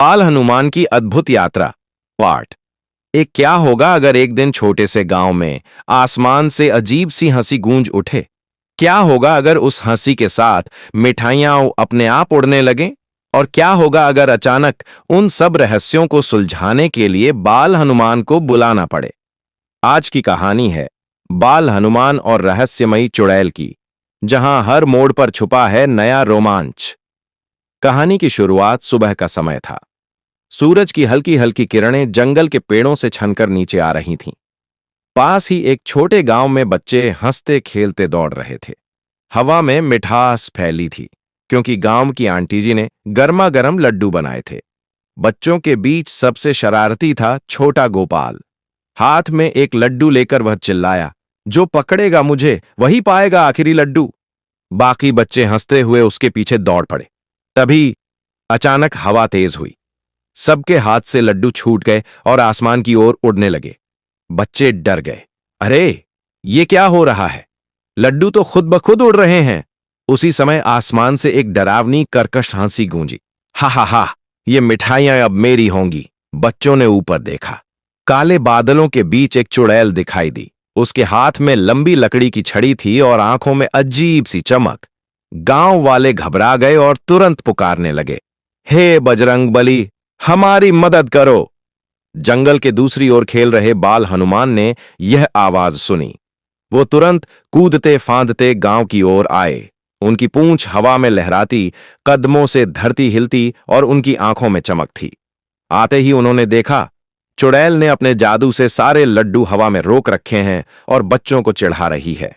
बाल हनुमान की अद्भुत यात्रा पार्ट एक। क्या होगा अगर एक दिन छोटे से गांव में आसमान से अजीब सी हंसी गूंज उठे? क्या होगा अगर उस हंसी के साथ मिठाइयां अपने आप उड़ने लगें? और क्या होगा अगर अचानक उन सब रहस्यों को सुलझाने के लिए बाल हनुमान को बुलाना पड़े? आज की कहानी है बाल हनुमान और रहस्यमयी चुड़ैल की, जहां हर मोड़ पर छुपा है नया रोमांच। कहानी की शुरुआत सुबह का समय था। सूरज की हल्की हल्की किरणें जंगल के पेड़ों से छनकर नीचे आ रही थीं। पास ही एक छोटे गांव में बच्चे हंसते खेलते दौड़ रहे थे। हवा में मिठास फैली थी, क्योंकि गांव की आंटी जी ने गर्मा गर्म लड्डू बनाए थे। बच्चों के बीच सबसे शरारती था छोटा गोपाल। हाथ में एक लड्डू लेकर वह चिल्लाया, जो पकड़ेगा मुझे वही पाएगा आखिरी लड्डू। बाकी बच्चे हंसते हुए उसके पीछे दौड़ पड़े। तभी अचानक हवा तेज हुई। सबके हाथ से लड्डू छूट गए और आसमान की ओर उड़ने लगे। बच्चे डर गए। अरे, ये क्या हो रहा है? लड्डू तो खुद ब खुद उड़ रहे हैं। उसी समय आसमान से एक डरावनी कर्कश हंसी गूंजी। हा हा हा, ये मिठाइयां अब मेरी होंगी। बच्चों ने ऊपर देखा। काले बादलों के बीच एक चुड़ैल दिखाई दी। उसके हाथ में लंबी लकड़ी की छड़ी थी और आंखों में अजीब सी चमक। गांव वाले घबरा गए और तुरंत पुकारने लगे, हे बजरंग बली, हमारी मदद करो। जंगल के दूसरी ओर खेल रहे बाल हनुमान ने यह आवाज सुनी। वो तुरंत कूदते फांदते गांव की ओर आए। उनकी पूंछ हवा में लहराती, कदमों से धरती हिलती और उनकी आंखों में चमक थी। आते ही उन्होंने देखा, चुड़ैल ने अपने जादू से सारे लड्डू हवा में रोक रखे हैं और बच्चों को चिढ़ा रही है।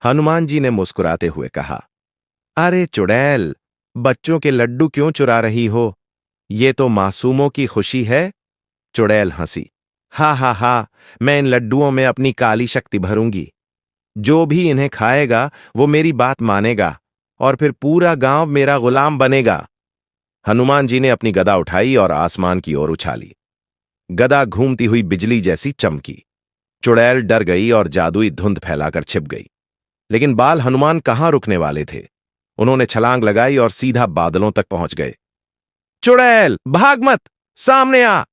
हनुमान जी ने मुस्कुराते हुए कहा, अरे चुड़ैल, बच्चों के लड्डू क्यों चुरा रही हो? ये तो मासूमों की खुशी है। चुड़ैल हंसी, हा हा हा, मैं इन लड्डुओं में अपनी काली शक्ति भरूंगी। जो भी इन्हें खाएगा वो मेरी बात मानेगा और फिर पूरा गांव मेरा गुलाम बनेगा। हनुमान जी ने अपनी गदा उठाई और आसमान की ओर उछाली। गदा घूमती हुई बिजली जैसी चमकी। चुड़ैल डर गई और जादुई धुंध फैलाकर छिप गई। लेकिन बाल हनुमान कहां रुकने वाले थे। उन्होंने छलांग लगाई और सीधा बादलों तक पहुंच गए। चुड़ैल, भाग मत, सामने आ।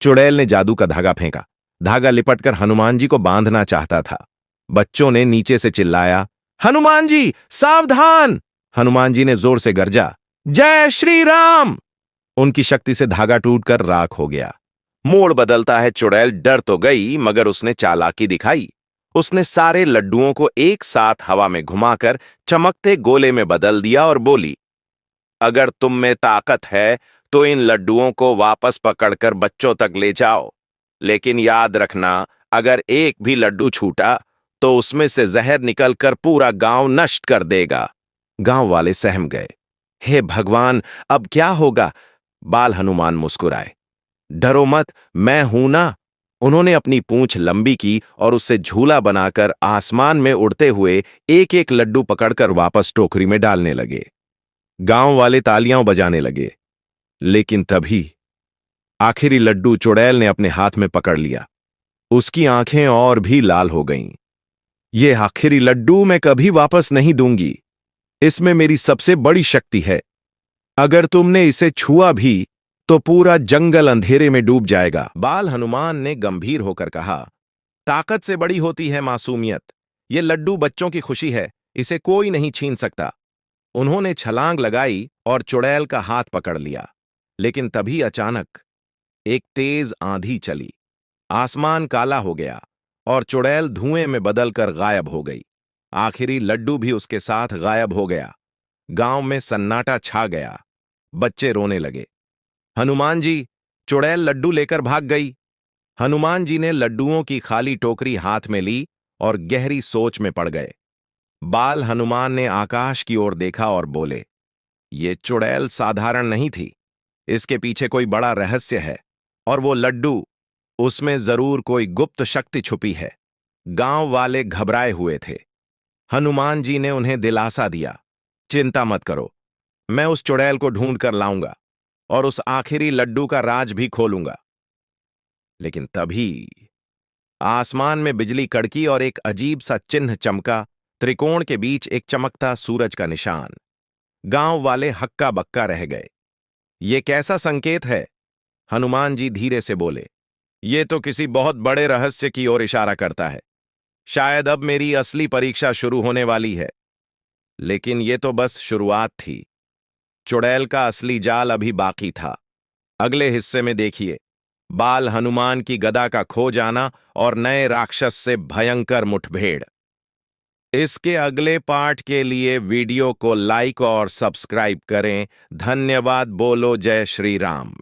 चुड़ैल ने जादू का धागा फेंका। धागा लिपटकर हनुमान जी को बांधना चाहता था। बच्चों ने नीचे से चिल्लाया, हनुमान जी सावधान। हनुमान जी ने जोर से गर्जा, जय श्री राम। उनकी शक्ति से धागा टूटकर राख हो गया। मोड़ बदलता है चुड़ैल डर तो गई, मगर उसने चालाकी दिखाई। उसने सारे लड्डुओं को एक साथ हवा में घुमाकर चमकते गोले में बदल दिया और बोली, अगर तुम में ताकत है तो इन लड्डुओं को वापस पकड़कर बच्चों तक ले जाओ। लेकिन याद रखना, अगर एक भी लड्डू छूटा तो उसमें से जहर निकलकर पूरा गांव नष्ट कर देगा। गांव वाले सहम गए। हे भगवान, अब क्या होगा? बाल हनुमान मुस्कुराए, डरो मत, मैं हूं ना। उन्होंने अपनी पूंछ लंबी की और उससे झूला बनाकर आसमान में उड़ते हुए एक एक लड्डू पकड़कर वापस टोकरी में डालने लगे। गांव वाले तालियां बजाने लगे। लेकिन तभी आखिरी लड्डू चुड़ैल ने अपने हाथ में पकड़ लिया। उसकी आंखें और भी लाल हो गईं। ये आखिरी लड्डू मैं कभी वापस नहीं दूंगी। इसमें मेरी सबसे बड़ी शक्ति है। अगर तुमने इसे छुआ भी तो पूरा जंगल अंधेरे में डूब जाएगा। बाल हनुमान ने गंभीर होकर कहा, ताकत से बड़ी होती है मासूमियत। ये लड्डू बच्चों की खुशी है, इसे कोई नहीं छीन सकता। उन्होंने छलांग लगाई और चुड़ैल का हाथ पकड़ लिया। लेकिन तभी अचानक एक तेज आंधी चली। आसमान काला हो गया और चुड़ैल धुएं में बदलकर गायब हो गई। आखिरी लड्डू भी उसके साथ गायब हो गया। गांव में सन्नाटा छा गया। बच्चे रोने लगे, हनुमान जी, चुड़ैल लड्डू लेकर भाग गई। हनुमान जी ने लड्डुओं की खाली टोकरी हाथ में ली और गहरी सोच में पड़ गए। बाल हनुमान ने आकाश की ओर देखा और बोले, ये चुड़ैल साधारण नहीं थी। इसके पीछे कोई बड़ा रहस्य है, और वो लड्डू, उसमें जरूर कोई गुप्त शक्ति छुपी है। गांव वाले घबराए हुए थे। हनुमान जी ने उन्हें दिलासा दिया, चिंता मत करो, मैं उस चुड़ैल को ढूंढ कर लाऊंगा और उस आखिरी लड्डू का राज भी खोलूंगा। लेकिन तभी आसमान में बिजली कड़की और एक अजीब सा चिन्ह चमका। त्रिकोण के बीच एक चमकता सूरज का निशान। गांव वाले हक्का बक्का रह गए। ये कैसा संकेत है? हनुमान जी धीरे से बोले। ये तो किसी बहुत बड़े रहस्य की ओर इशारा करता है। शायद अब मेरी असली परीक्षा शुरू होने वाली है। लेकिन ये तो बस शुरुआत थी। चुड़ैल का असली जाल अभी बाकी था। अगले हिस्से में देखिए, बाल हनुमान की गदा का खो जाना और नए राक्षस से भयंकर मुठभेड़। इसके अगले पार्ट के लिए वीडियो को लाइक और सब्सक्राइब करें। धन्यवाद। बोलो जय श्री राम।